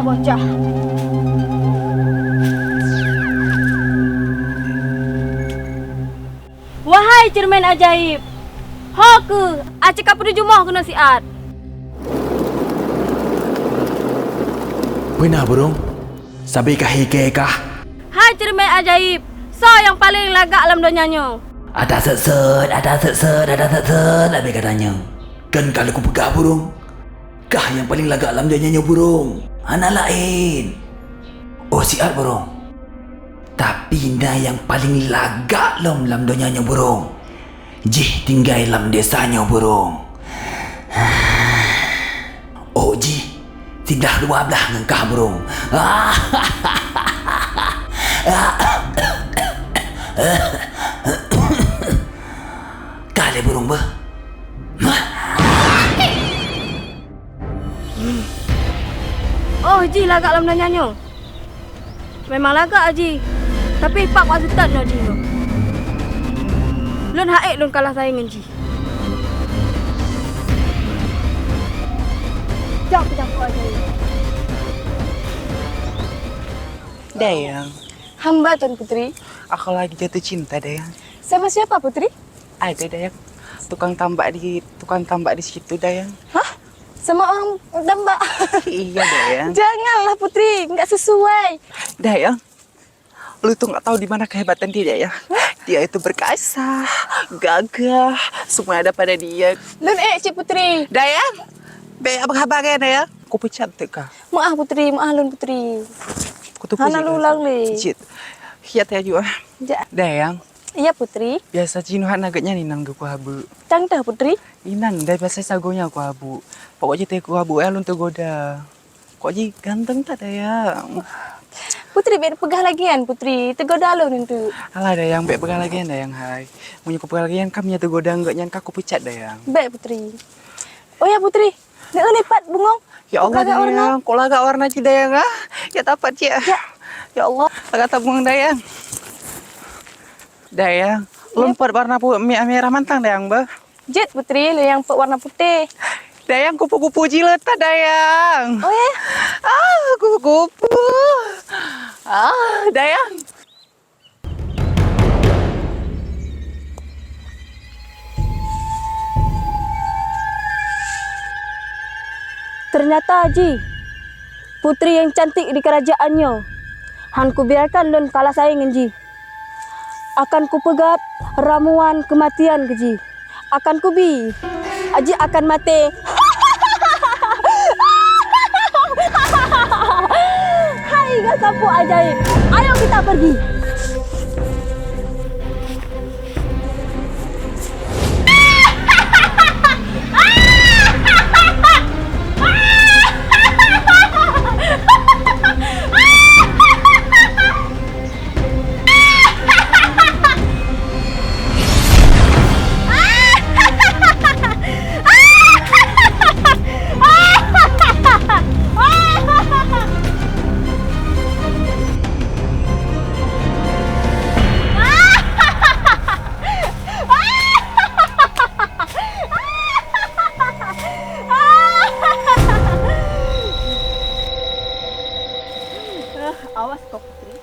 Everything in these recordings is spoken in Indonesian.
bocah. Wahai cermin ajaib, hoke acik kapur jumoh kena siat. Benar burung? Sabi kah hike kah? Hai cermin ajaib, so yang paling lagak dalam dunianya. Ada set, lebih katanya. Kan kalau ku pegang burung, kah yang paling lagak dalam dunia burung? Anak lain. Oh siat burung. Tapi dah yang paling lagak dalam dunia burung. Jih tinggal dalam desanya burung. Oh jih, tidak dua belah ngengkah burung. Kali burung bah. Oh Ji lagak dalam dunianya. Memang lagak Ji. Tapi pak wasitan no Ji. Lun haik lun kalah saing dengan Ji. Jom campur aja. Dayang, Hamba Tuan Putri. aku lagi jatuh cinta Dayang. Sama siapa Putri? Ada Dayang, tukang tambak di situ Dayang. Hah? Sama orang dambak. Iya Dayang. Janganlah Putri, nggak sesuai. Dayang, lu tuh nggak tahu di mana kehebatan dia Dayang. Dia itu berkasa, gagah, semua ada pada dia. Lun Cik Putri. Dayang, apa kabarnya Dayang? Kau pecat kah? Maaf Putri, maaf Lun Putri. Kau tuh Hana lulang le. Cit, hiat ya juga. Ja. Dayang, Iya Putri. biasa cinuhan agaknya ninang ku habu. Tangdah Putri. Inang, dari biasa sagonya ku habu. Pokoknya teh ku habu lu tuh goda. Kok ji ganteng tak Dayang? Putri biar pegah lagian Putri. Tegoda Lun itu. Alah Dayang, baik pegang lagi Dayang hai. Punya pegang lagi kami nyatu goda enggak nyangka aku pecat Dayang. Baik Putri. Oh ya Putri. Nek lepat bungong. Ya Allah Lagak warna. Dayang, kok lagak warna ci Dayang ah? Ya tapat ci. Ya Allah, lagak tabung Dayang. Dayang, lompat warna merah mantang Dayang bah. Jet Putri, yang warna putih. Dayang kupu-kupu jilata Dayang. Oh ya. Kupu-kupu. Dayang. Ternyata Ji, putri yang cantik di kerajaannya. Han ku biarkan lun kalah saing dengan Ji. Akan ku pegat ramuan kematian ke Ji. Akan ku bi. Aji akan mati. Hai gak sapu ajaib. Ayo kita pergi. Awas kau Putri.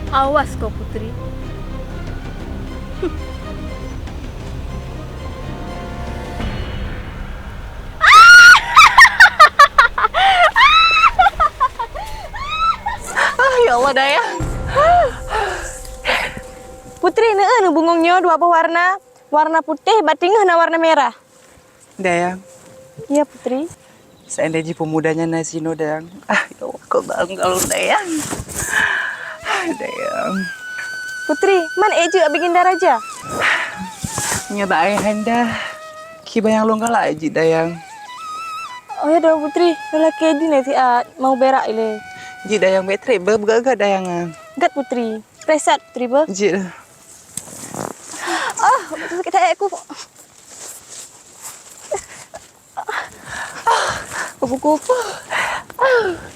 Awas kau Putri. Ya Allah Dayang. Putri nu bungongnya dua warna. Warna putih, batingah na warna merah. Dayang, Iya Putri. seandainya pemudanya Nasino Dayang. Ya Allah, kau bangga lu Dayang. Dayang. Putri, man Eju bikin daraja. Nyoba ayahanda. Ki bayang lo nggak lah Ji dayang. Oh ya dah putri, lelaki di nanti mau berak ile. Ji dayang betre begaga dayangan. Gat putri, presat putri be. Ji. Betul kita aku. Kupu-kupu.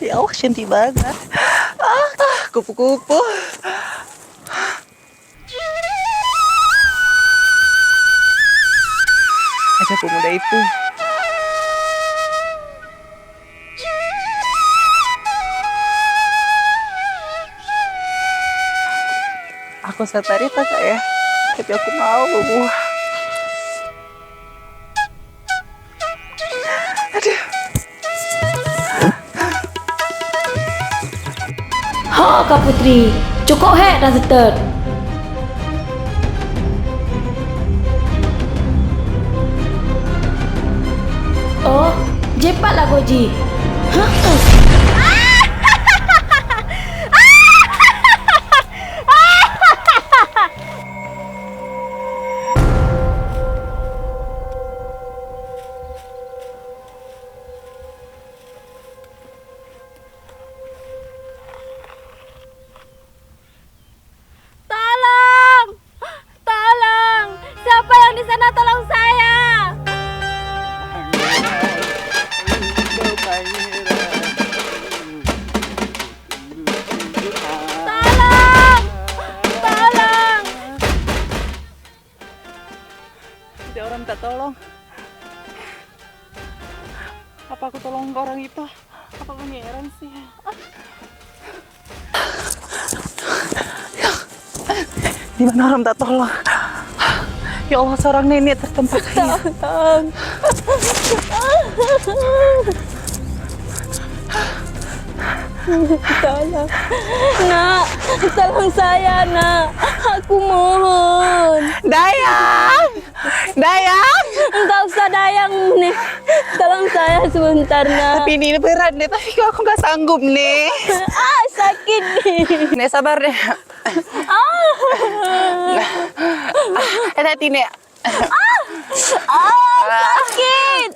Ya Allah, cantik banget. Kupu-kupu. Aja pemuda itu. Aku satarita ya, tapi aku mau. Ha Kak Putri, cukup dah setet. Oh, cepatlah Goji. Tolong! Tolong! Siapa yang di sana tolong saya? Tolong! Tolong! Tidak orang tak tolong. Apa aku tolong ke orang itu? Apa pangeran sih? Di mana orang tak tolong? Ya Allah, seorang nenek tertempat kayak. Tolong! Tolong! Nak, tolong saya, Nak. Aku mohon. Dayang! Dayang! Enggak usah dayang nih. Tolong saya sebentar, Nak. Tapi ini berat nih, tapi aku nggak sanggup nih. Sakit nih. Nek sabar deh. Hati-hati nek. Sakit.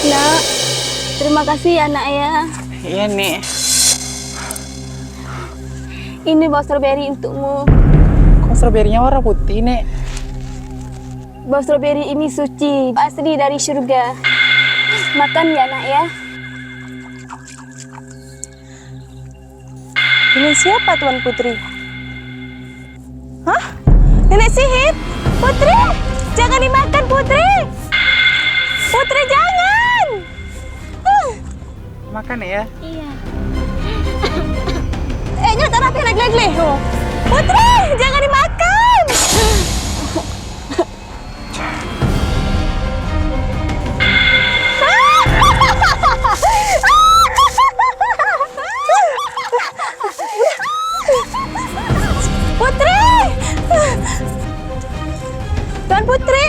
Nak, terima kasih ya, Nak ya. Iya nek. Ini bawa strawberry untukmu. Kok stroberinya warna putih nek? Bawa strawberry ini suci, asli dari surga. Makan ya, Nak ya. Ini siapa Tuan Putri? Hah? Nenek sihir? Putri! Jangan dimakan Putri! Putri jangan! Makan ya. Iya. Nyata rapi leg-leg. Putri! Jangan dimakan! Putri! Tuan Putri!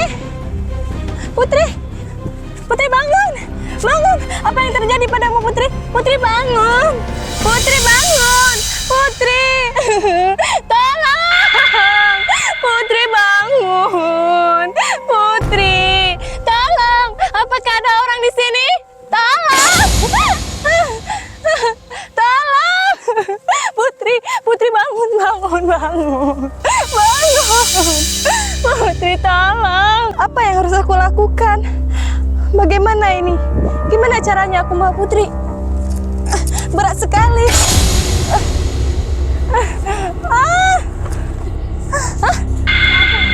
Putri! Putri bangun! Bangun! Apa yang terjadi padamu Putri? Putri bangun! Putri bangun! Putri! Tolong! Putri bangun! Putri! Tolong! Apakah ada orang di sini? Tolong! Tolong! Putri! Putri bangun! Bangun! Putri tolong! Apa yang harus aku lakukan? Bagaimana ini? Gimana caranya aku membawa Putri? Berat sekali.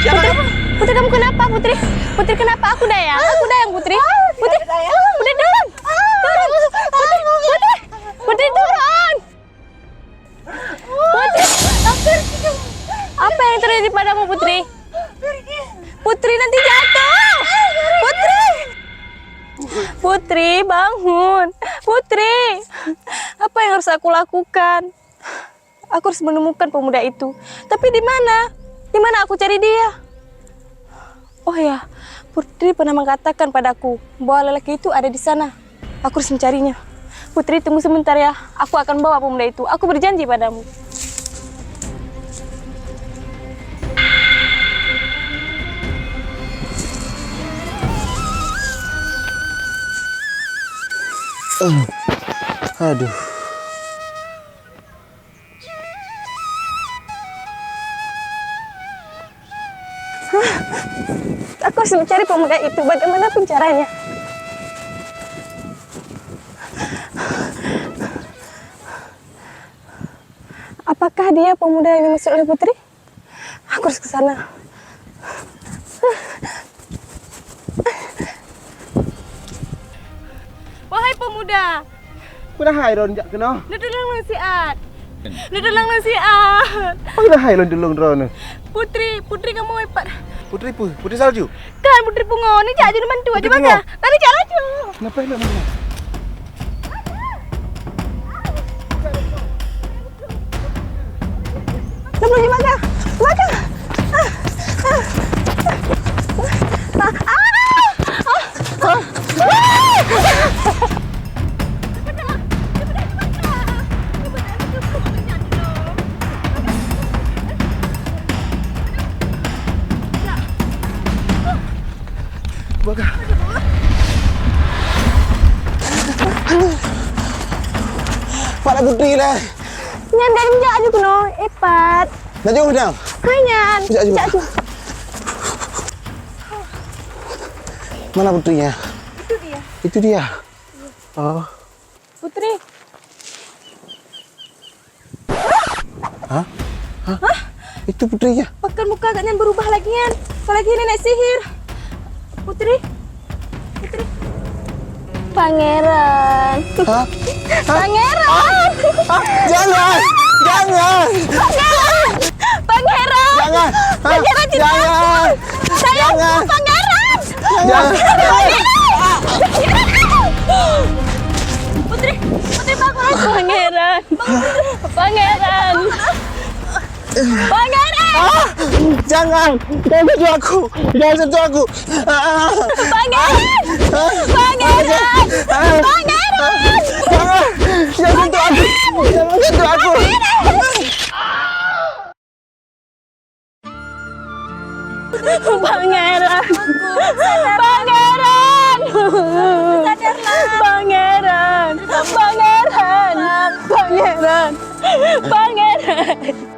Putri, Putri kamu kenapa Putri? Putri kenapa? Aku dayang. Aku dayang Putri. Putri, Putri turun. Turun. Putri, Putri turun. Putri, apa yang terjadi padamu Putri? Putri nanti jatuh. Putri. Putri bangun. Putri, apa yang harus aku lakukan? Aku harus menemukan pemuda itu. Tapi di mana? Di mana aku cari dia? Oh ya, Putri pernah mengatakan padaku bahwa lelaki itu ada di sana. Aku harus mencarinya. Putri, tunggu sebentar ya. Aku akan bawa pemuda itu. Aku berjanji padamu. Aduh. Aku harus mencari pemuda itu bagaimanapun caranya. Apakah dia pemuda yang dimaksud oleh Putri? Aku harus ke sana. Wahai pemuda, Kuda hai ron jak kena. nudulang nasihat. Nudulang nasihat. Kuda hai ron dulung ron. Putri kamu hebat. Putri salju. Kan Putri Pungo, ni cak jadi mantu aja Putri bangga. Pungo. Tadi cara aja. Kenapa nak mana? Sebelum di belakang. Belakang. Belakang. Pada putri lah. Nyan dari menjak aja kuno, hebat. Dah jauh dah. Hanyan. Sekejap aja, Cak Mak. aja. Mana putrinya? Itu dia. Itu dia. Oh. Putri. Hah? Itu putrinya. Pekan muka agaknya berubah lagi Nyan. Apalagi nenek sihir. Putri. Pangeran. Hah? Pangeran. Jangan! Jangan! Pangeran. Jangan! Pangeran cinta. Jangan! Sayang. Jangan! Pangeran. Jangan! Putri bangun. Pangeran. Pangeran. Pangeran. Jangan! Jangan sentuh aku! Jangan sentuh aku! Pangeran. Pangeran. Pangeran. Jangan sentuh aku! Jangan sentuh aku! Pangeran. Pangeran. Pangeran. Pangeran. Pangeran. Pangeran.